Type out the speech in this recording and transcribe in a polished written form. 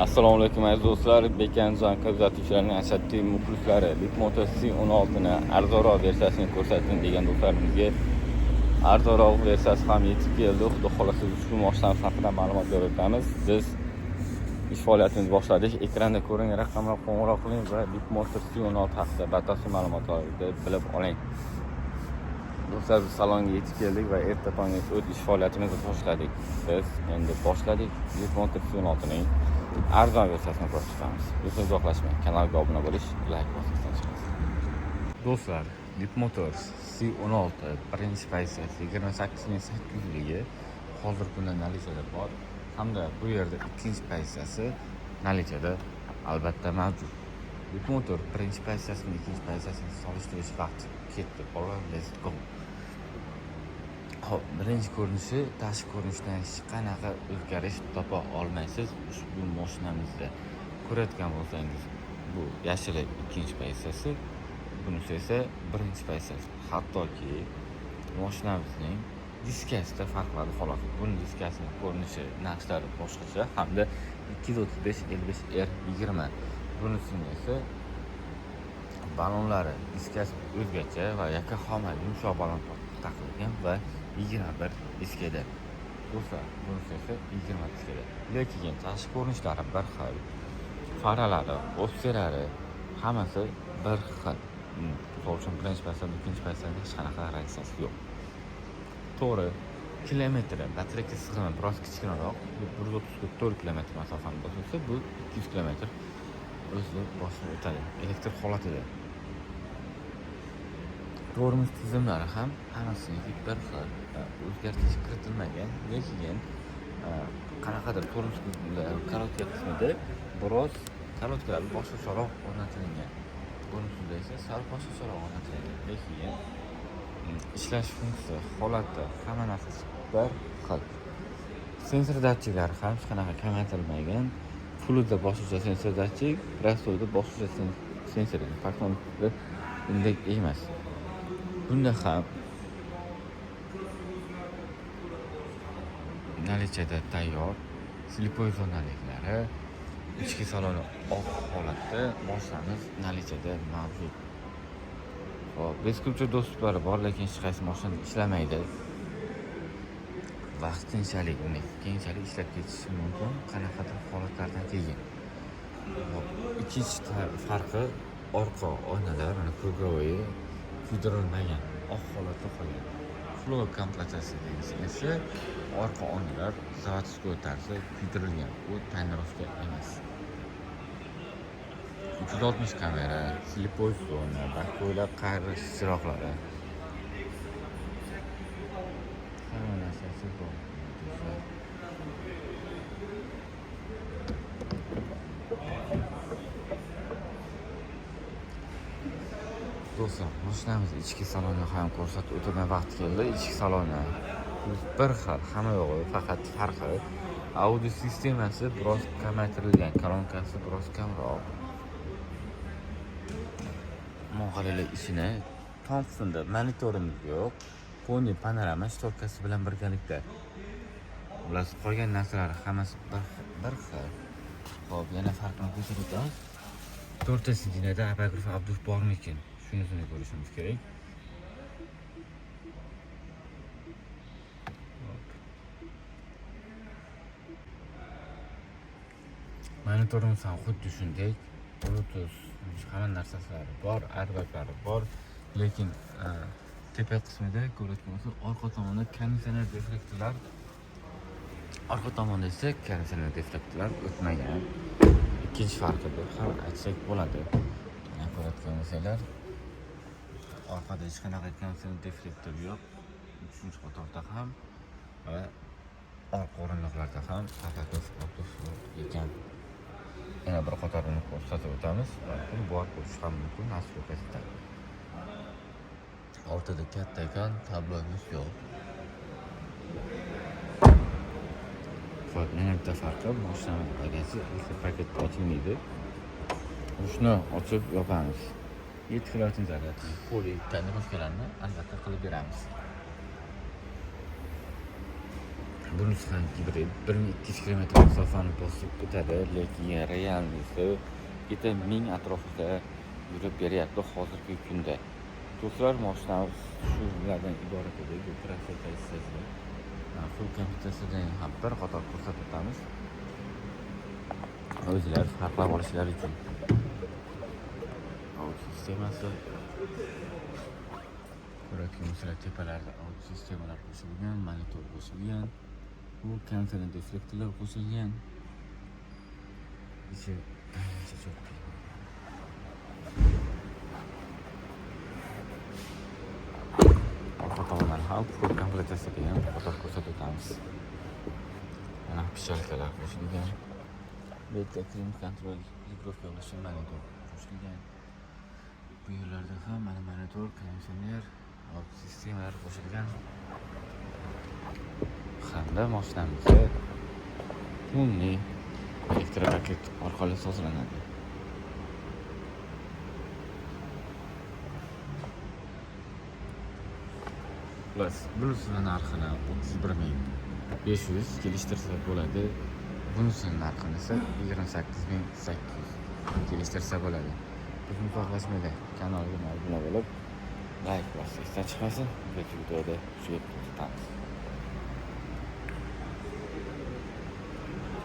Assalomu alaykum aziz do'stlar. Bekanjon kuzatuvchilarining ashaddiy muxlislari Bitmoto C16 ni arzonroq versiyasini ko'rsating degan do'stlarimizga arzonroq versiyasi ham yetib keldi. Xudo xolasa ushbu mashinamiz haqida ma'lumot beramiz. Biz ish faoliyatimizni boshladik. Ekranda ko'ringan raqamga qo'ng'iroq qiling va Bitmoto C16 haqida batafsil ma'lumotlarni bilib oling. Do'stlar, biz salonga yetib keldik va erta tongga o'z ish faoliyatimizni boshladik. Biz endi boshladik Bitmoto C16 ning arzon versiyasini ko'rib chiqamiz. Bizni uzoqlashmang, kanalga obuna bo'lish, like bosishdan chiqasiz. Do'stlar, Bitmoto C16 birinchi versiyasi 28800ligi hozir kunda nalichada bor hamda bu yerda ikkinchi versiyasi nalichada albatta mavjud. Bitmoto birinchi versiyasini ikkinchi versiyasini solishtirish vaqti ketdi. Let's go. Hop, birinchi ko'rinishi, tashqi ko'rinishdan hech qanaqa o'zgarish topa olmaysiz. Ushbu mashinamizda ko'rayotgan bo'lsangiz, bu yashili ikkinchi versiyasi, bunisi esa birinchi versiyasi. Hattoki mashinamizning diskasida farqlari xolos. Buning diskasining ko'rinishi, naqshlari boshqacha hamda 235/55R20. Bunisining esa balonlari, diskasi o'zgacha va yakka xomad yumshoq balon taqilgan va 21 diskada. Do'stlar, bunisi esa 20 diskada. Lekin tashqi ko'rinishlari bir xil. Faralari, ofserlari hammasi bir xil. Misol uchun birinchi versiyada, ikkinchi versiyada hech qanaqa raziyasi yo'q. To'g'ri, kilometri, batareyka sig'imi biroz kichkinaroq, 134 kilometr masofani bosasa, bu 200 kilometr o'zini bosib o'tadi elektr holatida. Tormoz tizimlari ham hammasiniki bir xil, o'zgartirish kiritilmagan, lekin qanaqadir tormoz korotka qismida biroz korotkalar boshqacharoq o'rnatilgan. Bunisida esa sal boshqacharoq o'rnatilgan, lekin ishlash funksiyasi, holati, hamma narsasi bir xil. Sensor datchiklari ham hech qanaqa kamaytirilmagan. Fullda boshqacha sensor datchik, prostoyda boshqacha sensor. Faktorda bunday emas. Bunda ham nalichada tayyor slipoy zonaliklari, ichki saloni oq holatda, mashinamiz nalichada mavjud. Hop, biz ko'pchilik do'stlar bor, lekin hech qaysi mashina ishlamaydi. Vaqtinchalik uni keyinchalik ishlab ketishi mumkin, qanaqadir holatlardan keyin. Hop, ikkinchi farqi orqa oynalar, mana krugovoy kuydirilmagan, oq holatda qolgan. Floor komplektatsiyasi esa orqa oynalar zavodskiy tarzda kuydirilgan, bu tonirovka emas. 360 kamera, slipoy zona, bako'ylar qayrish chiroqlari. Hamma narsasi bor. Do'stlar, mashinamiz ichki salonni ham ko'rsatib o'tadigan vaqt keldi. Ichki saloni bir xil, hamma yo'g'i, faqat farqi audio sistemasi biroz kamaytirilgan, kolonkasi biroz kamroq. Muhalilar ishini tom qismida monitorimiz yo'q. Fonni panorama shtorkasi bilan birgalikda. Ular qolgan narsalar hammasi bir xil. Xo'p, yana farqini ko'rsatib o'tamiz. 4-sinada apograf abduf bormikin? Shunisini ko'rishimiz kerak. Monitorimiz ham xuddi shunday. Bluetooth hamma narsalari bor, airbaglari bor, lekin tepa qismida ko'rayotgan bo'lsangiz, orqa tomonda konditsioner deflektorlar, orqa tomonda esa konditsioner deflektorlar o'tmagan. Ikkinchi farqi bu, ham aytsak bo'ladi. Mana ko'rayotgan bo'lsanglar, orqada hech qanaqa konditsioner deflektor yo'q. Uchinchi qatorda ham va orqa o'rindiqlarda ham apograf ekan. Yana bir qatorni ko'rsatib o'tamiz. Buni bor ko'rish ham mumkin, nasibada. Ortada katta ekran, tablomiz yo'q. Yana bitta farqi, mashina bagajasi paketda ochilmaydi. Shuni ochib yopamiz. Yetkazuvchi zaryad, poli tonirovkalarni albatta qilib beramiz. Bunisi ham gibrid 1200 km masofani bosib o'tadi, lekin realnosti bitta 1000 atrofida yurib beryapti hozirgi kunda. Do'stlar, mashinamiz shulardan iborat edi. Bu trafika hissasi. Full kompyuterdan ham bir qator ko'rsatib o'tamiz. O'zingizlar farqlab olishlari uchun. Audio sistemasi ko'rakimizlar tepalarida audio sistemalar qo'shilgan, monitor qo'shilgan. Bu konferens effektlar qo'shilgan. Ichi ancha cho'qqi. Orqa tomondan ham full komplektatsiyaga ham qator ko'rsatib o'tamiz. Mana pishalkalar qo'shilgan. Beta clean control mikrofonlar uchun monitor qo'shilgan. Bu yerlarda ham mana monitor, konditsioner, audio sistemalar qo'shilgan. Hamda mashinamizga umumiy elektropaket orqali sozlanadi. Bunisining narxini 31500 kelishtirsa bo'ladi. Bunisining narxini esa 28800 kelishtirsa bo'ladi. Bizni xohlashmaydi. Kanalga obuna bo'lib, like bosishdan chiqmasin. Bu videoda shu yerda tutamiz.